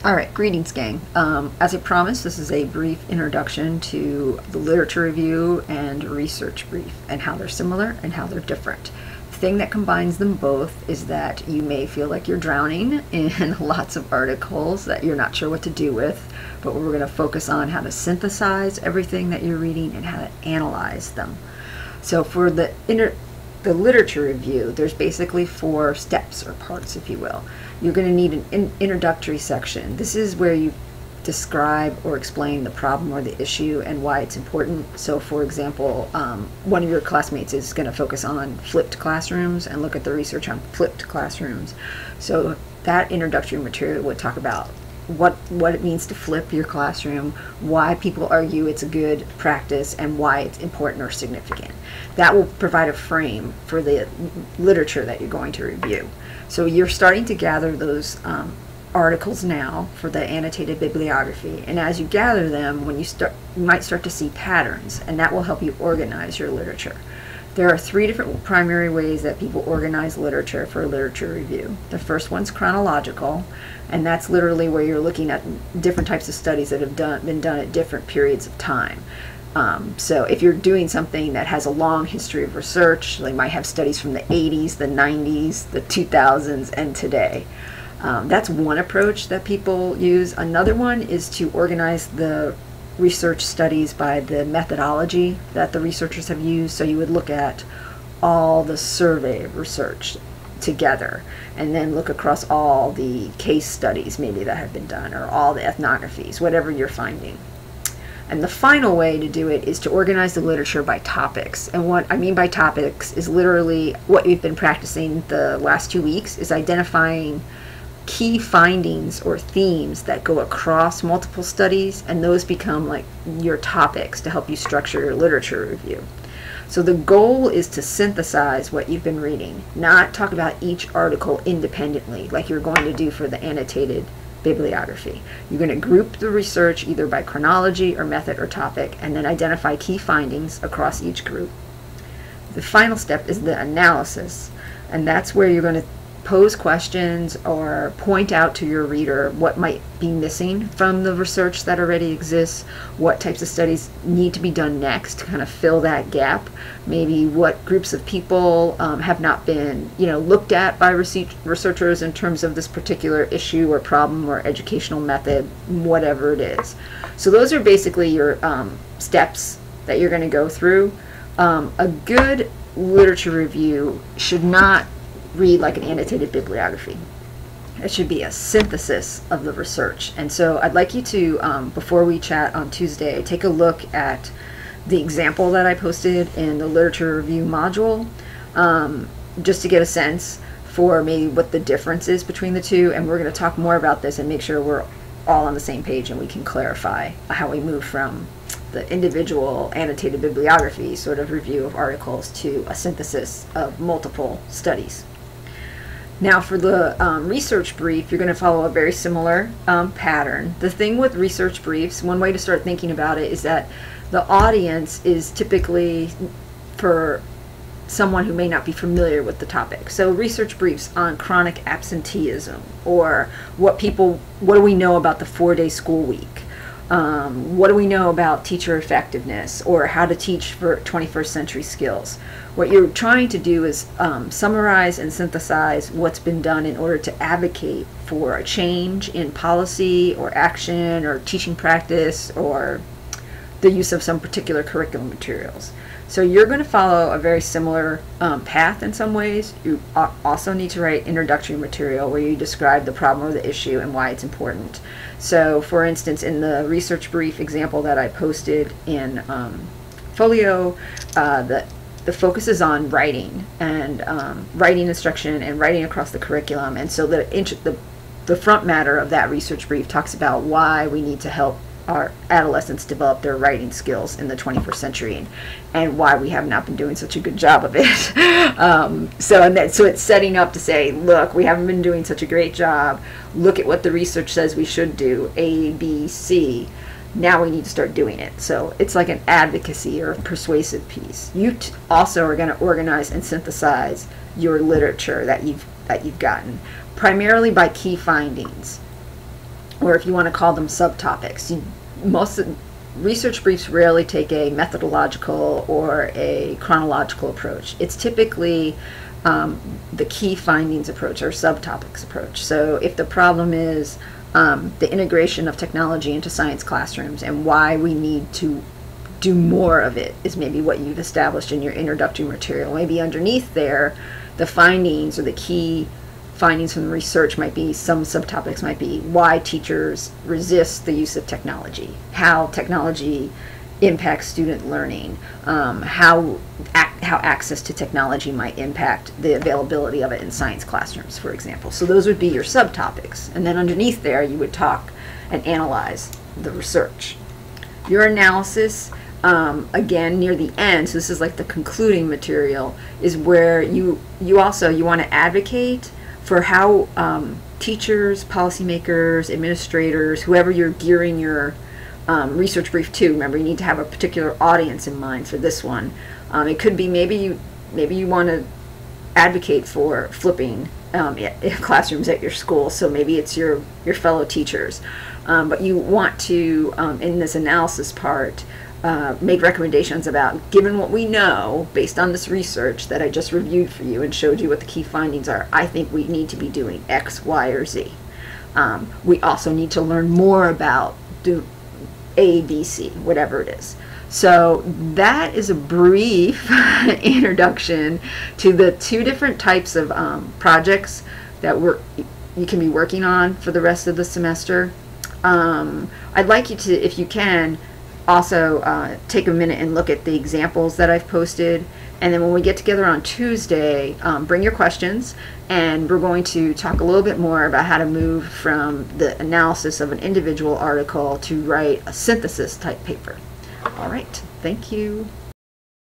All right, greetings, gang. As I promised, this is a brief introduction to the literature review and research brief and how they're similar and how they're different. The thing that combines them both is that you may feel like you're drowning in lots of articles that you're not sure what to do with, but we're going to focus on how to synthesize everything that you're reading and how to analyze them. So for the literature review, there's basically 4 steps or parts, if you will. You're going to need an introductory section. This is where you describe or explain the problem or the issue and why it's important. So for example, one of your classmates is going to focus on flipped classrooms and look at the research on flipped classrooms. So that introductory material would talk about what it means to flip your classroom, why people argue it's a good practice, and why it's important or significant. That will provide a frame for the literature that you're going to review. So you're starting to gather those articles now for the annotated bibliography, and as you gather them, you might start to see patterns, and that will help you organize your literature. There are 3 different primary ways that people organize literature for a literature review. The first one's chronological, and that's literally where you're looking at different types of studies that have been done at different periods of time. So if you're doing something that has a long history of research, they might have studies from the 80s, the 90s, the 2000s, and today. That's one approach that people use. Another one is to organize the research studies by the methodology that the researchers have used. So you would look at all the survey research together and then look across all the case studies maybe that have been done, or all the ethnographies, whatever you're finding. And the final way to do it is to organize the literature by topics. And what I mean by topics is literally what we've been practicing the last 2 weeks, is identifying key findings or themes that go across multiple studies, and those become like your topics to help you structure your literature review. So the goal is to synthesize what you've been reading, not talk about each article independently like you're going to do for the annotated bibliography. You're going to group the research either by chronology or method or topic, and then identify key findings across each group. The final step is the analysis, and that's where you're going to pose questions or point out to your reader what might be missing from the research that already exists, what types of studies need to be done next to kind of fill that gap, maybe what groups of people have not been looked at by researchers in terms of this particular issue or problem or educational method, whatever it is. So those are basically your steps that you're going to go through. A good literature review should not read like an annotated bibliography. It should be a synthesis of the research. And so I'd like you to, before we chat on Tuesday, take a look at the example that I posted in the literature review module, just to get a sense for maybe what the difference is between the two. And we're going to talk more about this and make sure we're all on the same page and we can clarify how we move from the individual annotated bibliography sort of review of articles to a synthesis of multiple studies. Now for the research brief, you're going to follow a very similar pattern. The thing with research briefs, one way to start thinking about it is that the audience is typically for someone who may not be familiar with the topic. So research briefs on chronic absenteeism, or what do we know about the 4-day school week? What do we know about teacher effectiveness, or how to teach for 21st century skills? What you're trying to do is summarize and synthesize what's been done in order to advocate for a change in policy or action or teaching practice or the use of some particular curriculum materials. So you're going to follow a very similar path in some ways. You also need to write introductory material where you describe the problem or the issue and why it's important. So for instance, in the research brief example that I posted in Folio, the focus is on writing and writing instruction and writing across the curriculum. And so the front matter of that research brief talks about why we need to help our adolescents develop their writing skills in the 21st century, and why we have not been doing such a good job of it. So it's setting up to say, look, we haven't been doing such a great job. Look at what the research says we should do, A, B, C. Now we need to start doing it. So it's like an advocacy or a persuasive piece. You also are going to organize and synthesize your literature that you've gotten, primarily by key findings. or if you want to call them subtopics. Research briefs rarely take a methodological or a chronological approach. It's typically the key findings approach or subtopics approach. So if the problem is the integration of technology into science classrooms and why we need to do more of it is maybe what you've established in your introductory material. Maybe underneath there, the findings or the key findings from the research might be, some subtopics might be why teachers resist the use of technology, how technology impacts student learning, how access to technology might impact the availability of it in science classrooms, for example. So those would be your subtopics. And then underneath there, you would talk and analyze the research. Your analysis, again, near the end, so this is like the concluding material, is where you want to advocate for how teachers, policymakers, administrators, whoever you're gearing your research brief to. Remember, you need to have a particular audience in mind for this one. It could be maybe you want to advocate for flipping classrooms at your school, so maybe it's your fellow teachers. But you want to, in this analysis part, make recommendations about, given what we know based on this research that I just reviewed for you and showed you what the key findings are, I think we need to be doing X, Y, or Z. We also need to learn more about A, B, C, whatever it is. So that is a brief introduction to the two different types of projects that you can be working on for the rest of the semester. I'd like you to, if you can, also take a minute and look at the examples that I've posted, and then when we get together on Tuesday, bring your questions, and we're going to talk a little bit more about how to move from the analysis of an individual article to write a synthesis type paper. All right, thank you.